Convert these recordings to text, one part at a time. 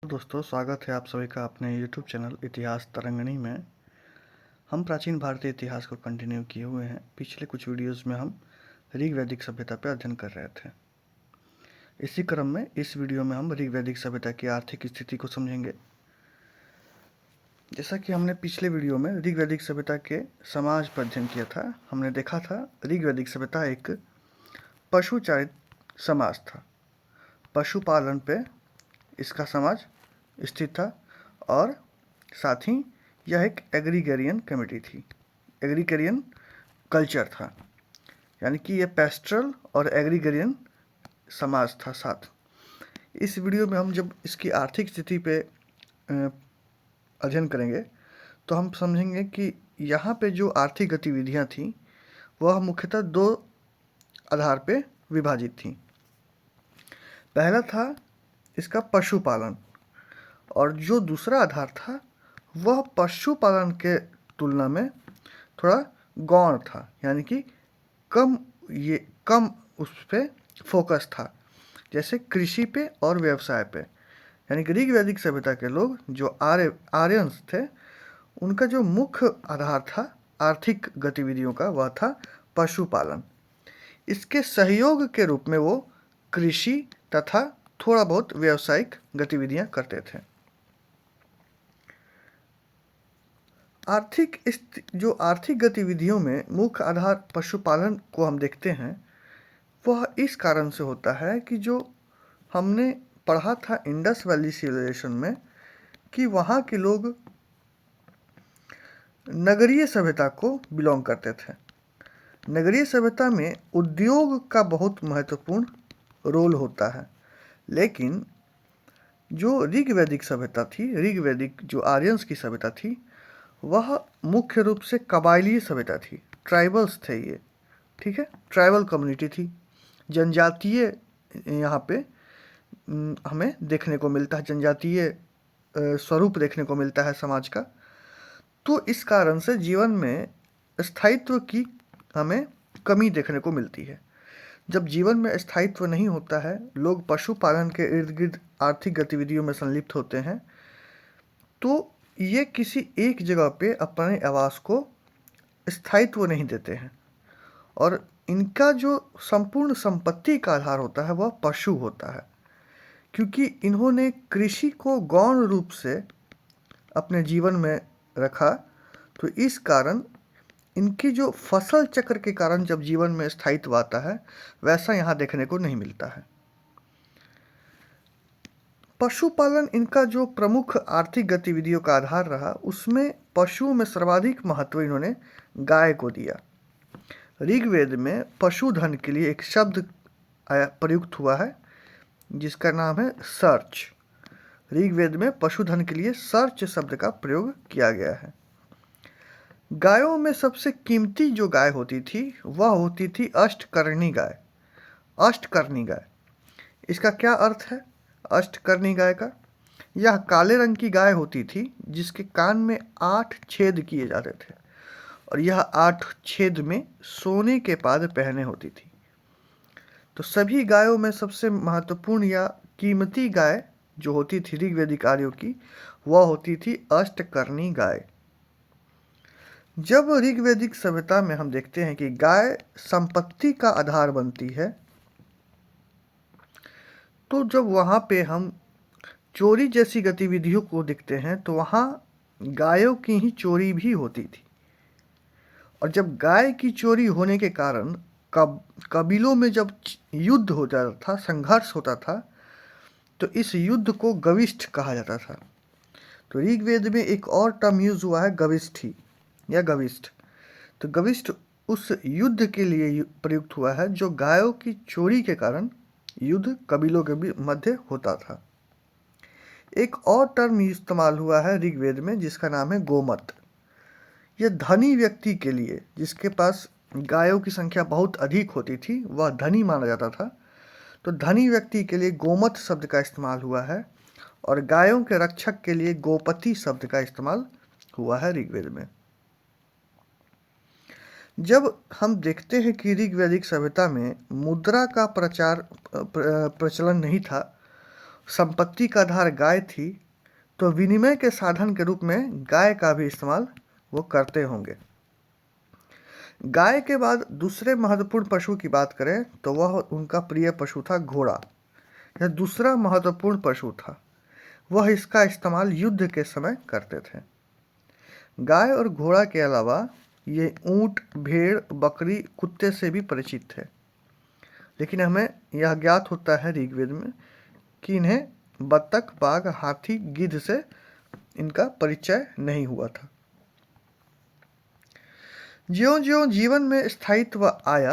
दोस्तों, स्वागत है आप सभी का अपने YouTube चैनल इतिहास तरंगिणी में। हम प्राचीन भारतीय इतिहास को कंटिन्यू किए हुए हैं। पिछले कुछ वीडियोस में हम ऋग वैदिक सभ्यता पर अध्ययन कर रहे थे। इसी क्रम में इस वीडियो में हम ऋग वैदिक सभ्यता की आर्थिक स्थिति को समझेंगे। जैसा कि हमने पिछले वीडियो में ऋग वैदिक सभ्यता के समाज पर अध्ययन किया था, हमने देखा था ऋग वैदिक सभ्यता एक पशुचारित समाज था। पशुपालन पे इसका समाज स्थित था और साथ ही यह एक एग्रीगेरियन कम्युनिटी थी, एग्रीगेरियन कल्चर था, यानी कि यह पेस्ट्रल और एग्रीगेरियन समाज था साथ। इस वीडियो में हम जब इसकी आर्थिक स्थिति पे अध्ययन करेंगे तो हम समझेंगे कि यहाँ पे जो आर्थिक गतिविधियाँ थीं वह मुख्यतः दो आधार पे विभाजित थीं। पहला था इसका पशुपालन, और जो दूसरा आधार था वह पशुपालन के तुलना में थोड़ा गौण था, यानी कि कम उस पर फोकस था, जैसे कृषि पे और व्यवसाय पे। यानी कि ऋग वैदिक सभ्यता के लोग जो आर्यंस थे, उनका जो मुख्य आधार था आर्थिक गतिविधियों का वह था पशुपालन। इसके सहयोग के रूप में वो कृषि तथा थोड़ा बहुत व्यावसायिक गतिविधियां करते थे। जो आर्थिक गतिविधियों में मुख्य आधार पशुपालन को हम देखते हैं, वह इस कारण से होता है कि जो हमने पढ़ा था इंडस वैली सिविलाइजेशन में कि वहाँ के लोग नगरीय सभ्यता को बिलोंग करते थे। नगरीय सभ्यता में उद्योग का बहुत महत्वपूर्ण रोल होता है, लेकिन जो ऋग वैदिक सभ्यता थी, ऋग वैदिक जो आर्यंस की सभ्यता थी, वह मुख्य रूप से कबायली सभ्यता थी। ट्राइबल्स थे ये, ठीक है, ट्राइबल कम्युनिटी थी, जनजातीय यहाँ पे हमें देखने को मिलता है, जनजातीय स्वरूप देखने को मिलता है समाज का। तो इस कारण से जीवन में स्थायित्व की हमें कमी देखने को मिलती है। जब जीवन में स्थायित्व नहीं होता है, लोग पशुपालन के इर्द गिर्द आर्थिक गतिविधियों में संलिप्त होते हैं, तो ये किसी एक जगह पे अपने आवास को स्थायित्व नहीं देते हैं, और इनका जो संपूर्ण संपत्ति का आधार होता है वह पशु होता है। क्योंकि इन्होंने कृषि को गौण रूप से अपने जीवन में रखा, तो इस कारण इनकी जो फसल चक्र के कारण जब जीवन में स्थायित्व आता है, वैसा यहाँ देखने को नहीं मिलता है। पशुपालन इनका जो प्रमुख आर्थिक गतिविधियों का आधार रहा, उसमें पशुओं में सर्वाधिक महत्व इन्होंने गाय को दिया। ऋग्वेद में पशुधन के लिए एक शब्द प्रयुक्त हुआ है जिसका नाम है सर्च। ऋग्वेद में पशुधन के लिए सर्च शब्द का प्रयोग किया गया है। गायों में सबसे कीमती जो गाय होती थी वह होती थी अष्टकर्णी गाय। अष्टकर्णी गाय, इसका क्या अर्थ है अष्टकर्णी गाय का? यह काले रंग की गाय होती थी जिसके कान में 8 छेद किए जाते थे, और यह 8 छेद में सोने के पाद पहने होती थी। तो सभी गायों में सबसे महत्वपूर्ण या कीमती गाय जो होती थी ऋग्वेदिक आर्यों की, वह होती थी अष्टकर्णी गाय। जब ऋग्वेदिक सभ्यता में हम देखते हैं कि गाय संपत्ति का आधार बनती है, तो जब वहाँ पे हम चोरी जैसी गतिविधियों को देखते हैं तो वहाँ गायों की ही चोरी भी होती थी। और जब गाय की चोरी होने के कारण कबीलों में जब युद्ध हो जाता था, संघर्ष होता था, तो इस युद्ध को गविष्ठ कहा जाता था। तो ऋग्वेद में एक और टर्म यूज हुआ है गविष्ठी या गविष्ठ। तो गविष्ठ उस युद्ध के लिए प्रयुक्त हुआ है जो गायों की चोरी के कारण युद्ध कबीलों के मध्य होता था। एक और टर्म इस्तेमाल हुआ है ऋग्वेद में जिसका नाम है गोमत। यह धनी व्यक्ति के लिए, जिसके पास गायों की संख्या बहुत अधिक होती थी, वह धनी माना जाता था, तो धनी व्यक्ति के लिए गोमत शब्द का इस्तेमाल हुआ है, और गायों के रक्षक के लिए गोपति शब्द का इस्तेमाल हुआ है ऋग्वेद में। जब हम देखते हैं कि ऋग्वैदिक सभ्यता में मुद्रा का प्रचलन नहीं था, संपत्ति का आधार गाय थी, तो विनिमय के साधन के रूप में गाय का भी इस्तेमाल वो करते होंगे। गाय के बाद दूसरे महत्वपूर्ण पशु की बात करें तो वह उनका प्रिय पशु था घोड़ा। यह दूसरा महत्वपूर्ण पशु था। वह इसका इस्तेमाल युद्ध के समय करते थे। गाय और घोड़ा के अलावा ये ऊंट, भेड़, बकरी, कुत्ते से भी परिचित थे। लेकिन हमें यह ज्ञात होता है ऋग्वेद में कि इन्हें बत्तख, बाघ, हाथी, गिद्ध से इनका परिचय नहीं हुआ था। ज्यों ज्यों जीवन में स्थायित्व आया,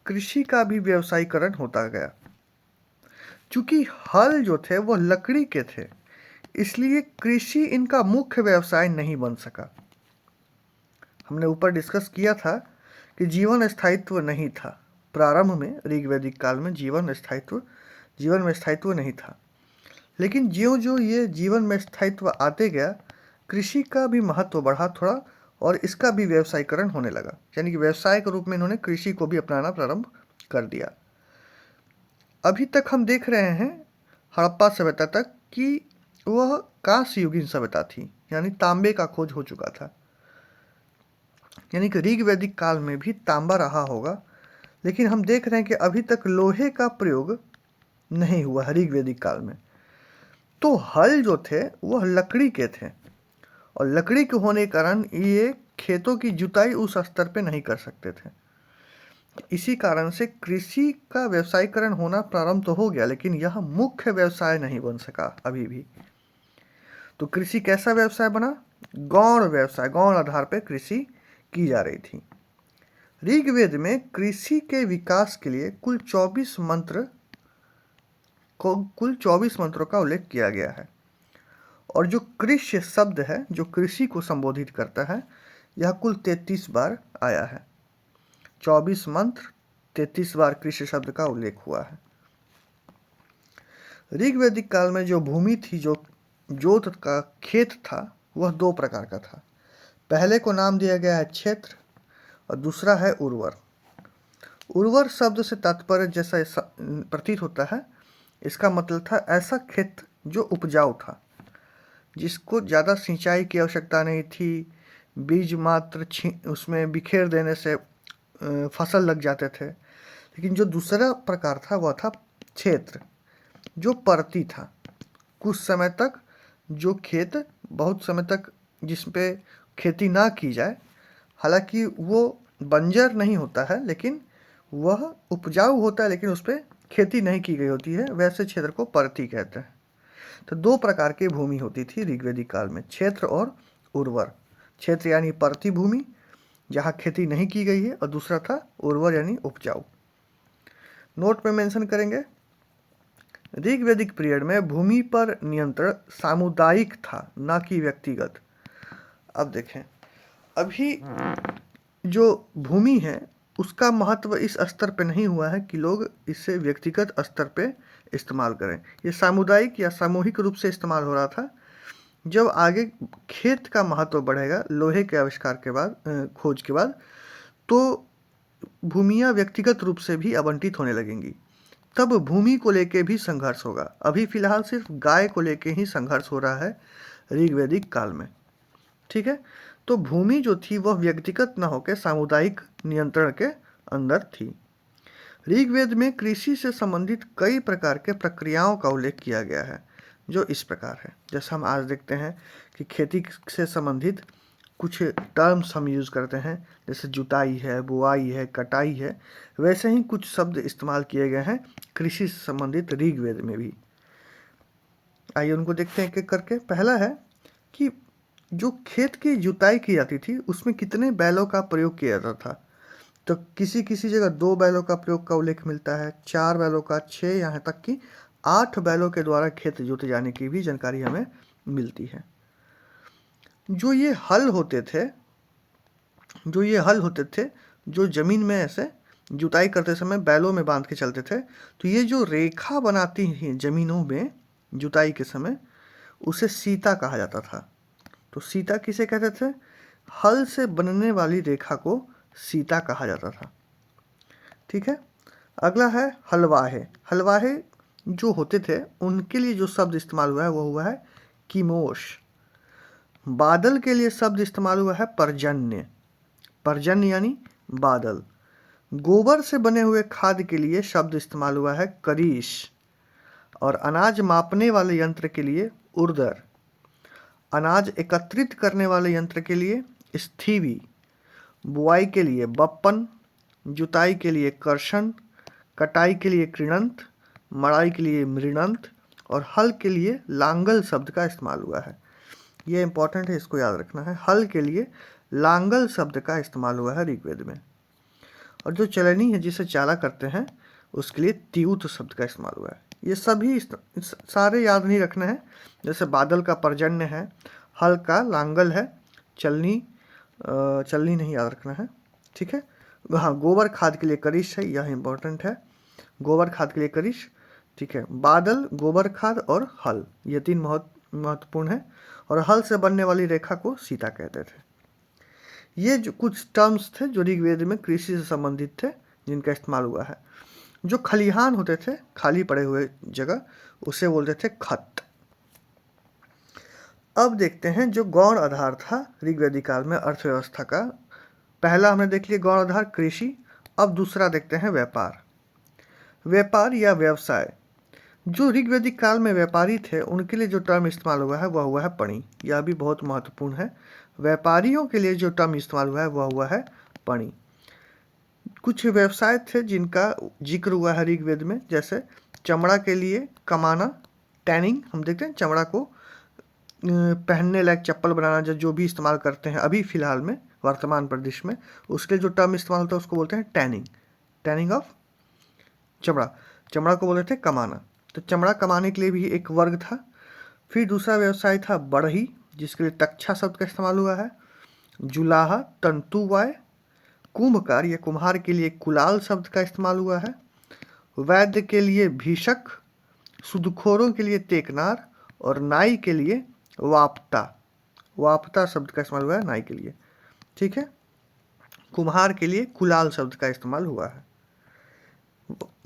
कृषि का भी व्यवसायीकरण होता गया। चूंकि हल जो थे वो लकड़ी के थे, इसलिए कृषि इनका मुख्य व्यवसाय नहीं बन सका। हमने ऊपर डिस्कस किया था कि जीवन स्थायित्व नहीं था। प्रारंभ में ऋग्वैदिक काल में जीवन में स्थायित्व नहीं था। लेकिन ज्यों ज्यों ये जीवन में स्थायित्व आते गया, कृषि का भी महत्व बढ़ा थोड़ा और इसका भी व्यवसायीकरण होने लगा। यानी कि व्यवसाय के रूप में इन्होंने कृषि को भी अपनाना प्रारंभ कर दिया। अभी तक हम देख रहे हैं हड़प्पा सभ्यता तक कि वह कांस्य युगीन सभ्यता थी, यानी तांबे का खोज हो चुका था। यानी कि ऋग्वैदिक काल में भी तांबा रहा होगा, लेकिन हम देख रहे हैं कि अभी तक लोहे का प्रयोग नहीं हुआ है ऋग्वैदिक काल में। तो हल जो थे वह लकड़ी के थे और लकड़ी के होने के कारण ये खेतों की जुताई उस स्तर पे नहीं कर सकते थे। इसी कारण से कृषि का व्यवसायीकरण होना प्रारंभ तो हो गया, लेकिन यह मुख्य व्यवसाय नहीं बन सका अभी भी। तो कृषि कैसा व्यवसाय बना? गौण व्यवसाय, गौण आधार पर कृषि की जा रही थी। ऋग्वेद में कृषि के विकास के लिए कुल 24 मंत्रों का उल्लेख किया गया है। और जो कृष्य शब्द है, जो कृषि को संबोधित करता है, यह कुल 33 बार आया है। 24 मंत्र, 33 बार कृषि शब्द का उल्लेख हुआ है। ऋग्वैदिक काल में जो भूमि थी, जो जोत का खेत था, वह दो प्रकार का था। पहले को नाम दिया गया है क्षेत्र और दूसरा है उर्वर। उर्वर शब्द से तात्पर्य जैसा प्रतीत होता है, इसका मतलब था ऐसा खेत जो उपजाऊ था, जिसको ज़्यादा सिंचाई की आवश्यकता नहीं थी, बीज मात्र उसमें बिखेर देने से फसल लग जाते थे। लेकिन जो दूसरा प्रकार था वह था क्षेत्र, जो परती था। कुछ समय तक जो खेत बहुत समय तक जिस पे खेती ना की जाए, हालांकि वो बंजर नहीं होता है लेकिन वह उपजाऊ होता है, लेकिन उस पर खेती नहीं की गई होती है, वैसे क्षेत्र को परती कहते हैं। तो दो प्रकार की भूमि होती थी ऋग्वैदिक काल में, क्षेत्र और उर्वर। क्षेत्र यानी परती भूमि जहाँ खेती नहीं की गई है, और दूसरा था उर्वर यानी उपजाऊ। नोट में मेंशन करेंगे, ऋग्वैदिक पीरियड में भूमि पर नियंत्रण सामुदायिक था, ना कि व्यक्तिगत। अब देखें, अभी जो भूमि है उसका महत्व इस स्तर पे नहीं हुआ है कि लोग इसे व्यक्तिगत स्तर पे इस्तेमाल करें। ये सामुदायिक या सामूहिक रूप से इस्तेमाल हो रहा था। जब आगे खेत का महत्व बढ़ेगा लोहे के आविष्कार के बाद, खोज के बाद, तो भूमियाँ व्यक्तिगत रूप से भी आवंटित होने लगेंगी। तब भूमि को लेके भी संघर्ष होगा। अभी फिलहाल सिर्फ गाय को लेके ही संघर्ष हो रहा है ऋग्वैदिक काल में। ठीक है, तो भूमि जो थी वह व्यक्तिगत न होकर सामुदायिक नियंत्रण के अंदर थी। ऋग्वेद में कृषि से संबंधित कई प्रकार के प्रक्रियाओं का उल्लेख किया गया है, जो इस प्रकार है। जैसे हम आज देखते हैं कि खेती से संबंधित कुछ टर्म्स हम यूज़ करते हैं, जैसे जुताई है, बुआई है, कटाई है, वैसे ही कुछ शब्द इस्तेमाल किए गए हैं कृषि से संबंधित ऋग्वेद में भी। आइए उनको देखते हैं एक एक करके। पहला है कि जो खेत की जुताई की जाती थी उसमें कितने बैलों का प्रयोग किया जाता था। तो किसी किसी जगह 2 बैलों का प्रयोग का उल्लेख मिलता है, 4 बैलों का, 6, यहाँ तक कि 8 बैलों के द्वारा खेत जोते जाने की भी जानकारी हमें मिलती है। जो ये हल होते थे जो ज़मीन में ऐसे जुताई करते समय बैलों में बांध के चलते थे, तो ये जो रेखा बनाती हैं ज़मीनों में जुताई के समय, उसे सीता कहा जाता था। तो सीता किसे कहते थे? हल से बनने वाली रेखा को सीता कहा जाता था। ठीक है, अगला है हलवाहे। हलवाहे जो होते थे उनके लिए जो शब्द इस्तेमाल हुआ है वो हुआ है कीमोश। बादल के लिए शब्द इस्तेमाल हुआ है पर्जन्य। पर्जन्य यानी बादल। गोबर से बने हुए खाद के लिए शब्द इस्तेमाल हुआ है करीश। और अनाज मापने वाले यंत्र के लिए उर्दर। अनाज एकत्रित करने वाले यंत्र के लिए स्थीवी। बुआई के लिए बप्पन। जुताई के लिए कर्षण। कटाई के लिए कृणंत। मड़ाई के लिए मृणंत। और हल के लिए लांगल शब्द का इस्तेमाल हुआ है। ये इंपॉर्टेंट है, इसको याद रखना है। हल के लिए लांगल शब्द का इस्तेमाल हुआ है ऋग्वेद में। और जो चलनी है जिसे चाला करते हैं उसके लिए त्यूत शब्द का इस्तेमाल हुआ है। ये सभी सारे याद नहीं रखने हैं। जैसे बादल का पर्जन्य है, हल का लांगल है, चलनी नहीं याद रखना है, ठीक है। हाँ, गोबर खाद के लिए करिश है, यह इंपॉर्टेंट है। गोबर खाद के लिए करिश, ठीक है। बादल, गोबर खाद और हल, ये तीन महत्वपूर्ण है। और हल से बनने वाली रेखा को सीता कहते थे। ये जो कुछ टर्म्स थे जो ऋग्वेद में कृषि से संबंधित थे, जिनका इस्तेमाल हुआ है। जो खलिहान होते थे, खाली पड़े हुए जगह, उसे बोलते थे खत। अब देखते हैं जो गौण आधार था ऋग्वेदिक काल में अर्थव्यवस्था का। पहला हमने देख लिया गौण आधार कृषि। अब दूसरा देखते हैं व्यापार। व्यापार या व्यवसाय। जो ऋग्वेदिक काल में व्यापारी थे उनके लिए जो टर्म इस्तेमाल हुआ है वह हुआ है पणि। यह भी बहुत महत्वपूर्ण है। व्यापारियों के लिए जो टर्म इस्तेमाल हुआ है वह हुआ है पणि। कुछ व्यवसाय थे जिनका जिक्र हुआ है ऋग्वेद में, जैसे चमड़ा के लिए कमाना, टैनिंग। हम देखते हैं चमड़ा को पहनने लायक चप्पल बनाना, जो भी इस्तेमाल करते हैं अभी फ़िलहाल में वर्तमान परिदृश्य में, उसके जो टर्म इस्तेमाल होता है उसको बोलते हैं टैनिंग। टैनिंग ऑफ चमड़ा। चमड़ा को बोलते थे कमाना। तो चमड़ा कमाने के लिए भी एक वर्ग था। फिर दूसरा व्यवसाय था बढ़ई, जिसके लिए तक्षा शब्द का इस्तेमाल हुआ है। जुलाहा, तंतुवाय। कुंभकार या कुम्हार के लिए कुलाल शब्द का इस्तेमाल हुआ है। वैद्य के लिए भीषक। सूदखोरों के लिए तेकनार। और नाई के लिए वापता। वापता शब्द का इस्तेमाल हुआ है नाई के लिए, ठीक है। कुम्हार के लिए कुलाल शब्द का इस्तेमाल हुआ है।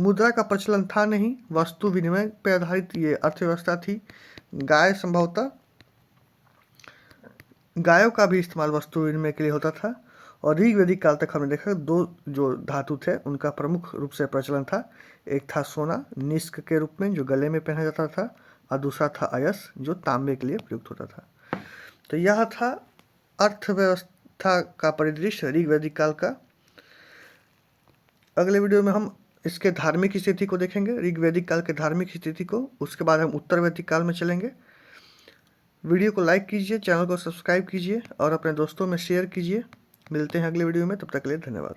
मुद्रा का प्रचलन था नहीं, वस्तु विनिमय पर आधारित ये अर्थव्यवस्था थी। गाय संभवतः गायों का भी इस्तेमाल वस्तु विनिमय के लिए होता था। और ऋग्वेदिक काल तक हमने देखा दो जो धातु थे उनका प्रमुख रूप से प्रचलन था। एक था सोना निष्क के रूप में जो गले में पहना जाता था, और दूसरा था अयस जो तांबे के लिए प्रयुक्त होता था। तो यह था अर्थव्यवस्था का परिदृश्य ऋग्वेदिक काल का। अगले वीडियो में हम इसके धार्मिक स्थिति को देखेंगे, ऋग्वेदिक काल के धार्मिक स्थिति को। उसके बाद हम उत्तर वैदिक काल में चलेंगे। वीडियो को लाइक कीजिए, चैनल को सब्सक्राइब कीजिए और अपने दोस्तों में शेयर कीजिए। मिलते हैं अगले वीडियो में, तब तक के लिए धन्यवाद।